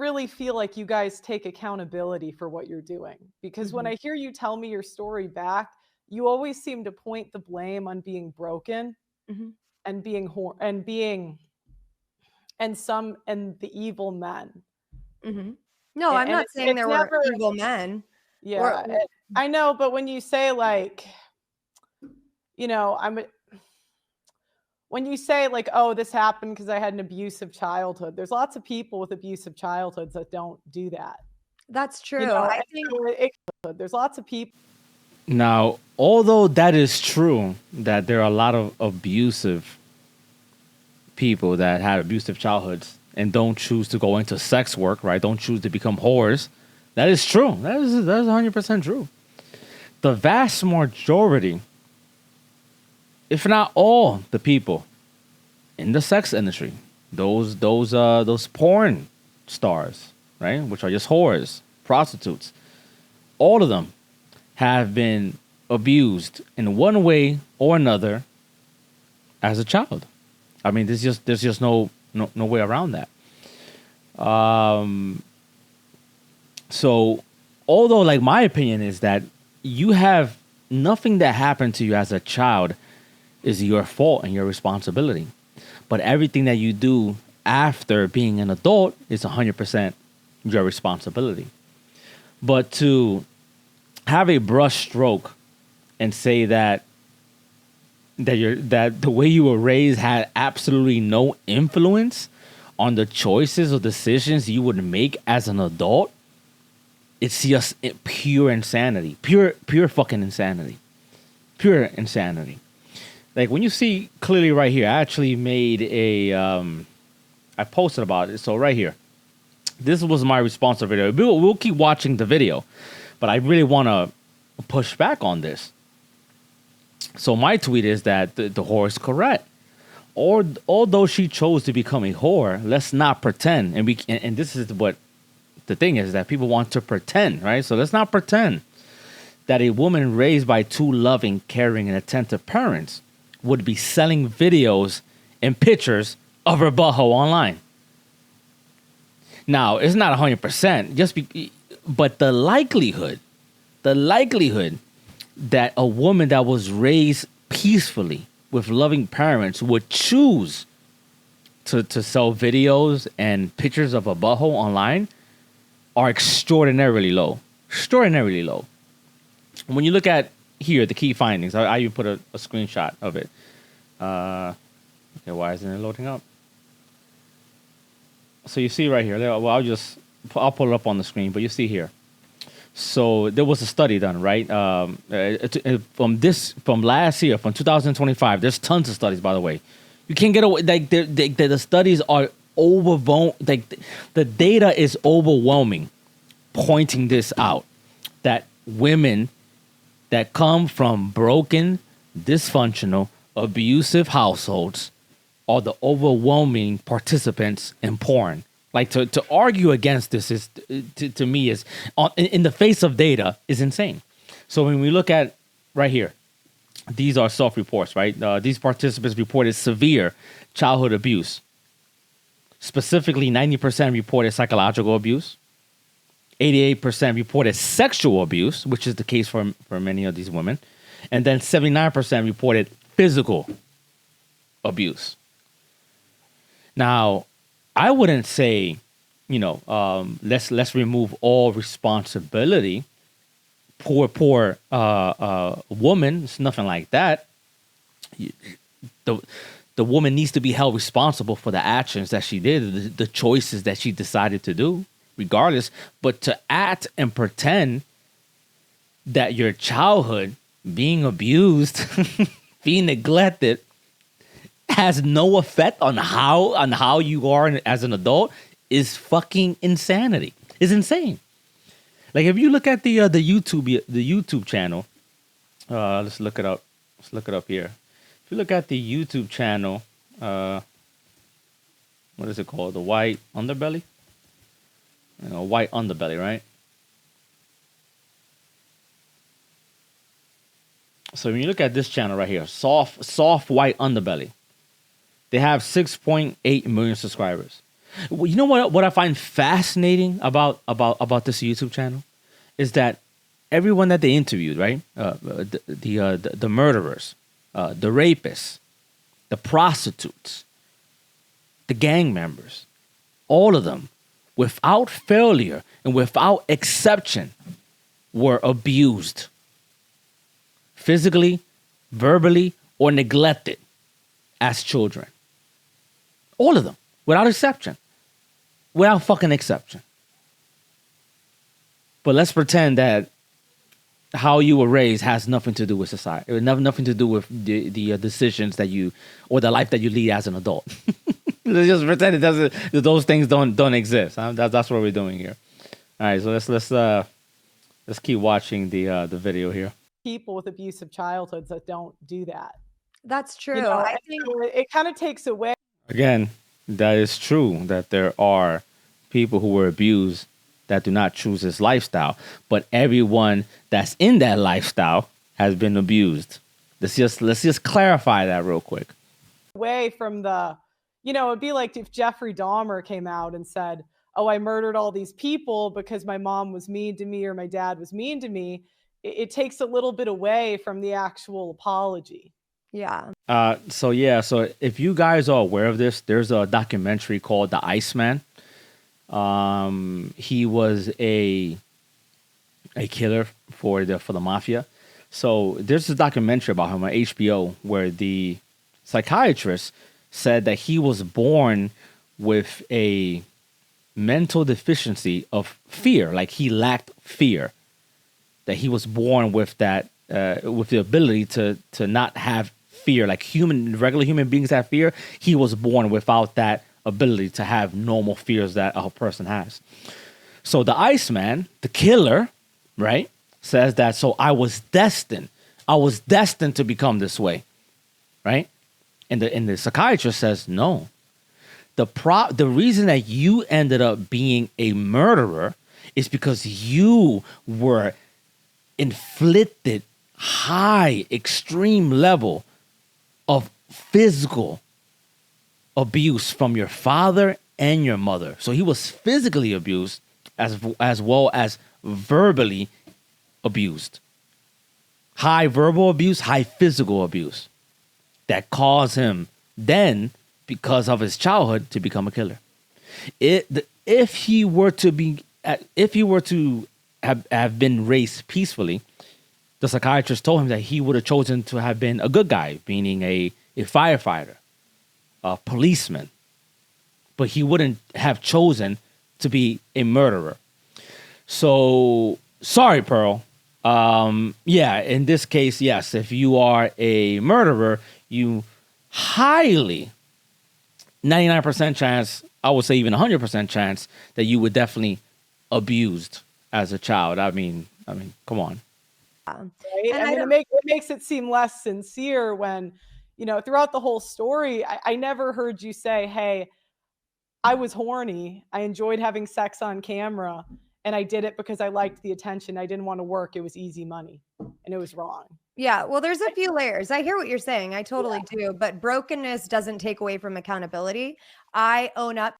really feel like you guys take accountability for what you're doing, because when I hear you tell me your story back, you always seem to point the blame on being broken and being and the evil men. No, I'm And not saying it's there were never, evil men. Or yeah, I know, but when you say like, you know, when you say like, oh, this happened because I had an abusive childhood, there's lots of people with abusive childhoods that don't do that. that's true. You know, I and think so there's lots of people. Now, although that is true, that there are a lot of abusive people that had abusive childhoods and don't choose to go into sex work, right? Don't choose to become whores. That is true. That is 100% true. The vast majority, if not all, the people in the sex industry, those porn stars, right, which are just whores, prostitutes, all of them have been abused in one way or another as a child. I mean, there's just no way around that. So, although, like, my opinion is that you have nothing that happened to you as a child is your fault and your responsibility, but everything that you do after being an adult is 100% your responsibility. But to have a brush stroke and say that the way you were raised had absolutely no influence on the choices or decisions you would make as an adult, it's just pure insanity. Pure fucking insanity. Pure insanity. Like, when you see clearly right here, I actually made I posted about it. So right here, this was my response to the video. We'll keep watching the video, but I really want to push back on this. So my tweet is that the whore is correct. Or although she chose to become a whore, let's not pretend. And this is what the thing is, that people want to pretend, right? So let's not pretend that a woman raised by two loving, caring, and attentive parents would be selling videos and pictures of her butthole online. Now, it's not 100%, but the likelihood that a woman that was raised peacefully with loving parents would choose to sell videos and pictures of a butthole online are extraordinarily low. Extraordinarily low. When you look at here, the key findings, I even put a screenshot of it. Okay, why isn't it loading up? So you see right here. Well, I'll pull it up on the screen, but you see here. So there was a study done, right? From last year, from 2025. There's tons of studies, by the way. You can't get away. Like the studies are overwhelming. Like the data is overwhelming, pointing this out, that women that come from broken, dysfunctional, abusive households are the overwhelming participants in porn. Like to argue against this is to me is in the face of data is insane. So when we look at right here, these are self-reports, right? These participants reported severe childhood abuse. Specifically, 90% reported psychological abuse. 88% reported sexual abuse, which is the case for many of these women. And then 79% reported physical abuse. Now, I wouldn't say, let's remove all responsibility. Poor woman. It's nothing like that. The woman needs to be held responsible for the actions that she did, the choices that she decided to do, regardless. But to act and pretend that your childhood, being abused, being neglected, has no effect on how you are as an adult is fucking insanity. It's insane. Like, if you look at the YouTube channel, let's look it up. Let's look it up here. If you look at the YouTube channel, what is it called? The White Underbelly? White Underbelly, right? So when you look at this channel right here, soft white underbelly, they have 6.8 million subscribers. Well, you know what I find fascinating about this YouTube channel is that everyone that they interviewed, right? The murderers, the rapists, the prostitutes, the gang members, all of them, without failure and without exception, were abused physically, verbally, or neglected as children. All of them, without exception. Without fucking exception. But let's pretend that how you were raised has nothing to do with society. It has nothing to do with the decisions that you, or the life that you lead as an adult. Let's just pretend it doesn't. Those things don't exist. That's what we're doing here. All right, so let's keep watching the video here. People with abusive childhoods that don't do that. That's true. You know, I think it kind of takes away. Again, that is true that there are people who were abused that do not choose this lifestyle, but everyone that's in that lifestyle has been abused. Let's just clarify that real quick. Away from the, it'd be like if Jeffrey Dahmer came out and said, "Oh, I murdered all these people because my mom was mean to me or my dad was mean to me." It takes a little bit away from the actual apology. Yeah. So if you guys are aware of this, there's a documentary called The Iceman. He was a killer for the mafia. So there's a documentary about him on HBO where the psychiatrist said that he was born with a mental deficiency of fear, like he lacked fear. That he was born with that, with the ability to not have fear, like regular human beings have fear. He was born without that ability to have normal fears that a person has. So the Iceman, the killer, right, says that. So I was destined to become this way, right? And the psychiatrist says no. The reason that you ended up being a murderer is because you were inflicted high, extreme level of physical abuse from your father and your mother. So he was physically abused as well as verbally abused. High verbal abuse, high physical abuse that caused him then, because of his childhood, to become a killer. If he were to have been raised peacefully, the psychiatrist told him that he would have chosen to have been a good guy, meaning a firefighter, a policeman. But he wouldn't have chosen to be a murderer. So, sorry, Pearl. In this case, yes, if you are a murderer, you highly, 99% chance, I would say even 100% chance that you would definitely abused as a child. I mean, come on. Right? It makes it seem less sincere when, throughout the whole story, I never heard you say, "Hey, I was horny. I enjoyed having sex on camera, and I did it because I liked the attention. I didn't want to work. It was easy money, and it was wrong." Yeah, well, there's a few layers. I hear what you're saying. I totally do. But brokenness doesn't take away from accountability. I own up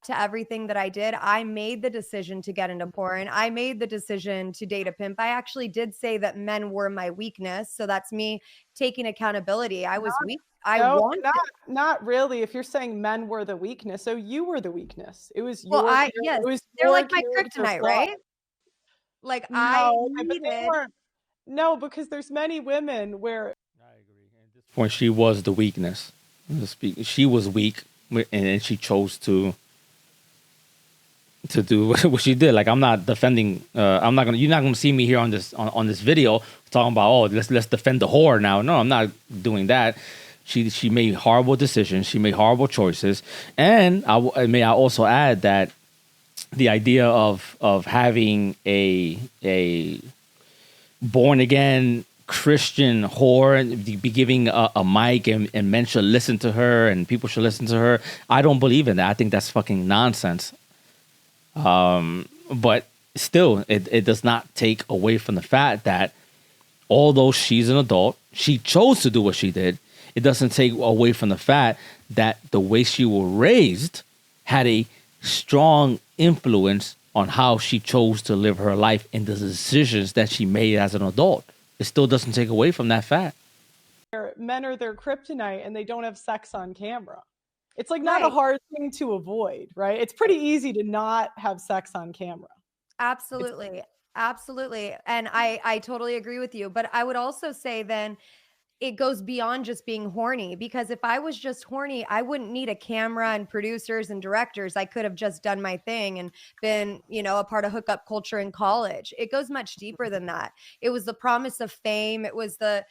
to everything that I did. I made the decision to get into porn. I made the decision to date a pimp. I actually did say that men were my weakness. So that's me taking accountability. I was weak. Not really. If you're saying men were the weakness, so you were the weakness. It was your. Yes, it was they're your like my kryptonite, right? Like No, because there's many women where. I agree. At this point, she was the weakness. She was weak, and she chose to do what she did. Like, I'm not defending. You're not gonna see me here on this video talking about, oh, let's defend the whore now. No, I'm not doing that. She made horrible decisions. She made horrible choices. And I also add that the idea of having a born again Christian whore and be giving a mic and men should listen to her and people should listen to her, I don't believe in that. I think that's fucking nonsense. But still, it does not take away from the fact that although she's an adult, she chose to do what she did, it doesn't take away from the fact that the way she was raised had a strong influence on how she chose to live her life and the decisions that she made as an adult. It still doesn't take away from that fact. Men are their kryptonite and they don't have sex on camera. It's like not a hard thing to avoid, right? It's pretty easy to not have sex on camera. Absolutely. Absolutely. And I totally agree with you. But I would also say then it goes beyond just being horny, because if I was just horny, I wouldn't need a camera and producers and directors. I could have just done my thing and been, a part of hookup culture in college. It goes much deeper than that. It was the promise of fame. It was the,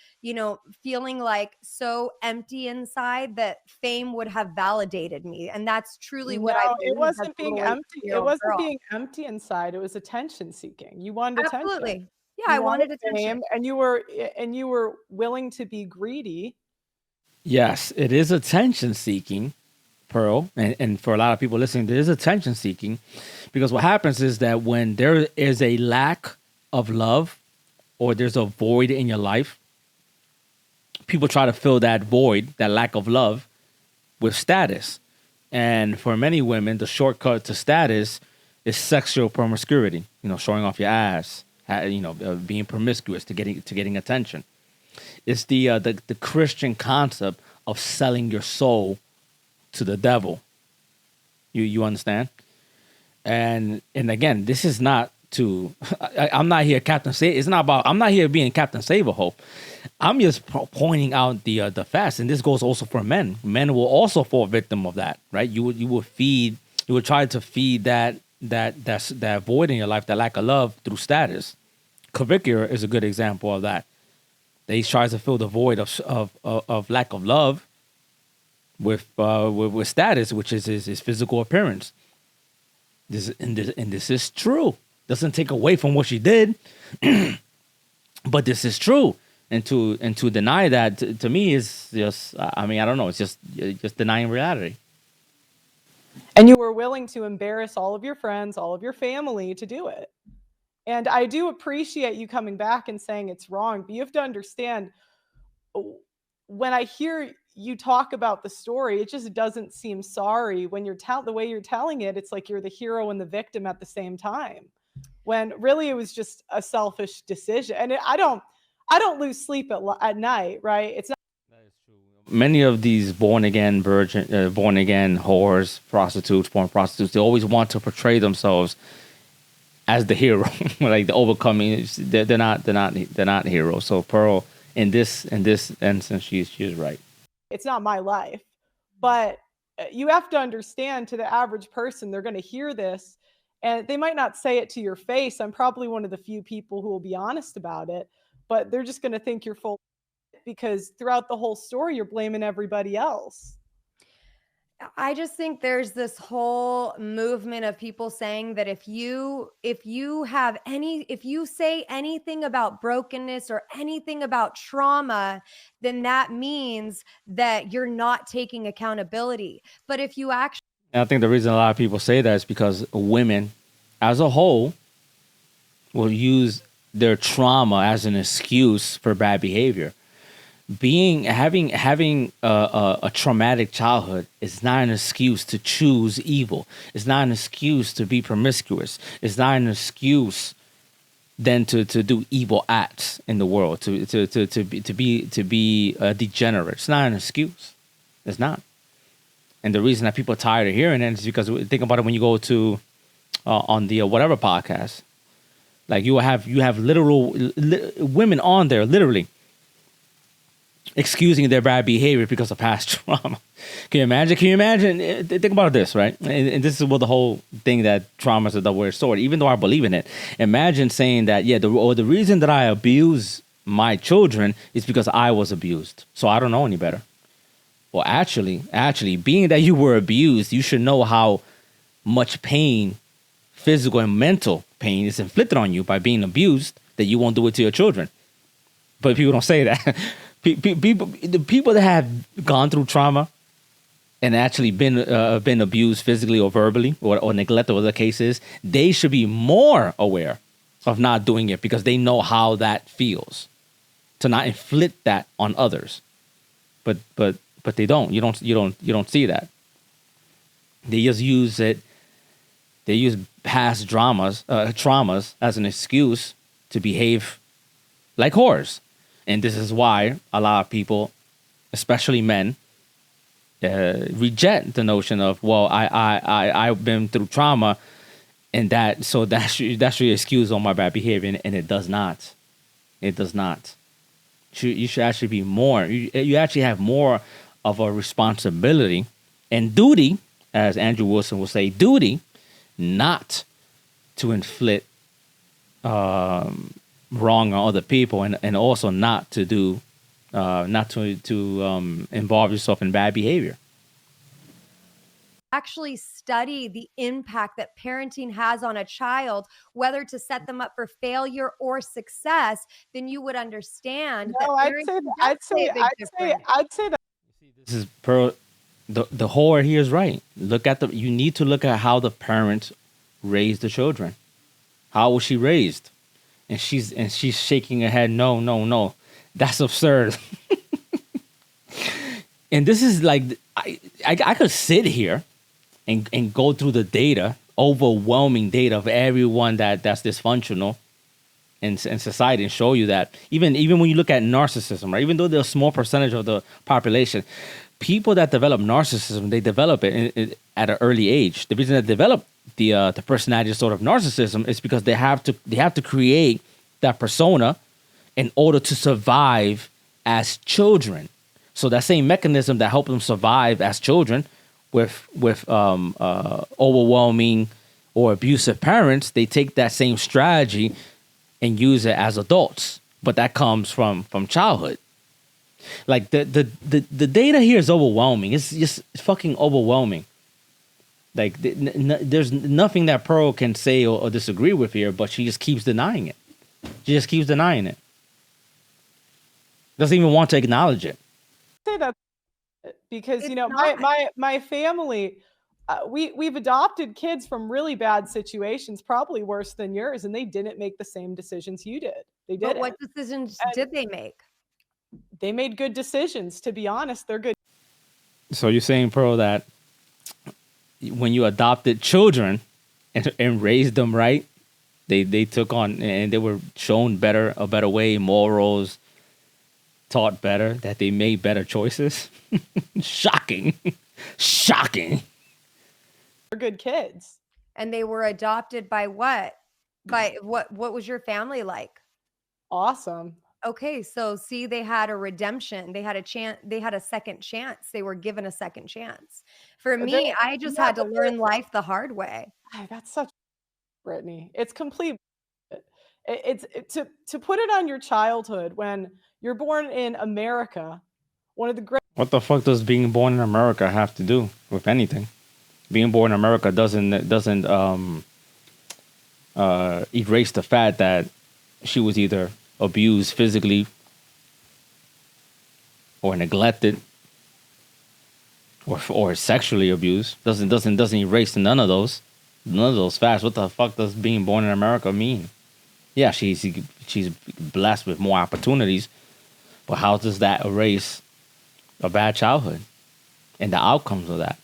feeling like so empty inside that fame would have validated me. And that's truly what I believe. It wasn't being empty. It wasn't being empty inside. It was attention seeking. You wanted attention. Absolutely. Yeah, I wanted attention. And you were willing to be greedy. Yes, it is attention seeking, Pearl. And for a lot of people listening, there is attention seeking, because what happens is that when there is a lack of love or there's a void in your life, people try to fill that void, that lack of love, with status. And for many women, the shortcut to status is sexual promiscuity, showing off your ass, being promiscuous to getting attention. It's the Christian concept of selling your soul to the devil. You understand? And again, this is not to. I'm not here, Captain Save. It's not about. I'm not here being Captain Save a Hope. I'm just pointing out the facts, and this goes also for men. Men will also fall victim of that, right? You would try to feed that void in your life, that lack of love, through status. Kavickia is a good example of that. He tries to fill the void of lack of love with status, which is his physical appearance. This is true. Doesn't take away from what she did, but this is true. And to deny that to me is just, I don't know. It's just denying reality. And you were willing to embarrass all of your friends, all of your family to do it. And I do appreciate you coming back and saying it's wrong, but you have to understand, when I hear you talk about the story, it just doesn't seem sorry. When the way you're telling it, it's like you're the hero and the victim at the same time, when really it was just a selfish decision. And I don't lose sleep at night, right? It's not. That is true. Many of these born again whores, prostitutes, porn prostitutes, they always want to portray themselves as the hero, like the overcoming. They're not heroes. So Pearl, in this instance, she's right. It's not my life, but you have to understand, to the average person, they're going to hear this, and they might not say it to your face. I'm probably one of the few people who will be honest about it, but they're just going to think you're full, because throughout the whole story, you're blaming everybody else. I just think there's this whole movement of people saying that if you say anything about brokenness or anything about trauma, then that means that you're not taking accountability. But if you actually, I think the reason a lot of people say that is because women as a whole will use their trauma as an excuse for bad behavior. Having a traumatic childhood is not an excuse to choose evil. It's not an excuse to be promiscuous. It's not an excuse then to do evil acts in the world, to be a degenerate. It's not an excuse. It's not. And the reason that people are tired of hearing it is because, think about it, when you go to on the whatever podcast, like you have literal women on there literally excusing their bad behavior because of past trauma. Can you imagine? Think about this, right? And this is what the whole thing, that trauma is a double-edged sword. Even though I believe in it, imagine saying that, the reason that I abuse my children is because I was abused, so I don't know any better. Well, actually, being that you were abused, you should know how much pain, physical and mental pain, is inflicted on you by being abused, that you won't do it to your children. But people don't say that. The people that have gone through trauma and actually been abused physically or verbally or neglected, whatever the case is, they should be more aware of not doing it, because they know how that feels to not inflict that on others. but they don't. You don't see that. They just use it. They use past traumas as an excuse to behave like whores, and this is why a lot of people, especially men, reject the notion of, well, I've been through trauma, and that's your excuse on my bad behavior, and it does not. It does not. You should actually be more. You actually have more of a responsibility and duty, as Andrew Wilson will say, duty, not to inflict wrong on other people, and also not to do, not to involve yourself in bad behavior. Actually study the impact that parenting has on a child, whether to set them up for failure or success, then you would understand that No, parenting does play a big difference. I'd say that. This is the whore here is right. You need to look at how the parents raised the children. How was she raised? And she's shaking her head. No. That's absurd. And this is like, I could sit here and go through the data, overwhelming data of everyone that's dysfunctional in society, and show you that even when you look at narcissism, right? Even though they're a small percentage of the population, people that develop narcissism, they develop it at an early age. The reason they develop the personality sort of narcissism is because they have to create that persona in order to survive as children. So that same mechanism that helped them survive as children with overwhelming or abusive parents, they take that same strategy and use it as adults. But that comes from childhood. Like the data here is overwhelming. It's just fucking overwhelming. Like there's nothing that Pearl can say or disagree with here, but she just keeps denying it. She just keeps denying it. Doesn't even want to acknowledge it. Say that because It's my family, we've adopted kids from really bad situations, probably worse than yours, and they didn't make the same decisions you did. They But didn't. what decisions did they make? They made good decisions. To be honest, they're good. So you're saying, Pearl, that when you adopted children and raised them right, they took on and they were shown a better way, morals, taught better, that they made better choices. Shocking. They're good kids. And they were adopted by what? By what was your family like? Awesome. Okay, so see, they had a redemption. They had a chance. They had a second chance. They were given a second chance. For me, I just had to learn life the hard way. That's such, Brittany. It's complete. It's to put it on your childhood when you're born in America. One of the great. What the fuck does being born in America have to do with anything? Being born in America doesn't erase the fact that she was either abused physically or neglected or sexually abused. Doesn't erase none of those facts. What the fuck does being born in America mean? Yeah, she's blessed with more opportunities, but how does that erase a bad childhood and the outcomes of that?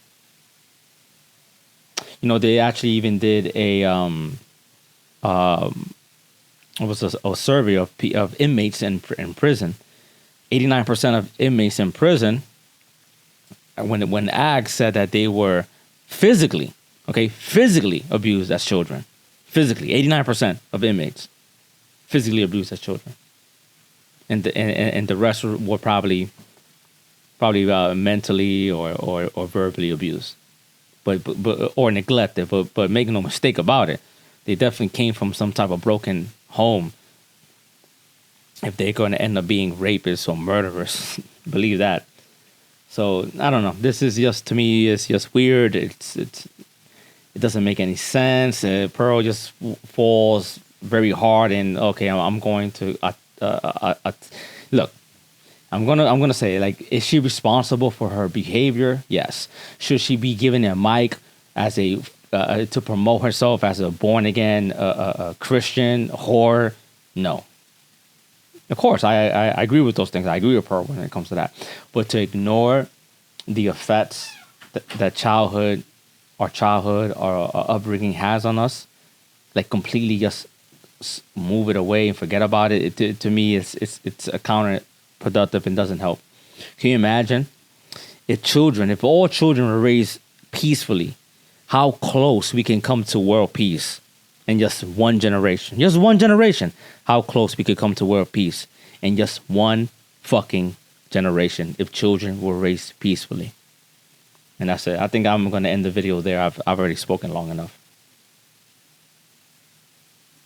You know, they actually even did a survey of inmates in prison. 89% of inmates in prison, when asked, said that they were physically abused as children. Physically, 89% of inmates physically abused as children, and the rest were probably mentally or verbally abused, but or neglected. But make no mistake about it, they definitely came from some type of broken home if they're going to end up being rapists or murderers. Believe that. So I don't know. This is just, to me, it's just weird. It doesn't make any sense. Pearl just falls very hard in, okay, I'm going to look. I'm gonna say, like, is she responsible for her behavior? Yes. Should she be given a mic as a to promote herself as a born again Christian whore? No. Of course, I agree with those things. I agree with her when it comes to that. But to ignore the effects that childhood or upbringing has on us, like completely just move it away and forget about it. To me, it's a counterproductive and doesn't help. Can you imagine if all children were raised peacefully, how close we can come to world peace in just one generation? Just one generation. How close we could come to world peace in just one fucking generation if children were raised peacefully. And that's it. I think I'm going to end the video there. I've already spoken long enough.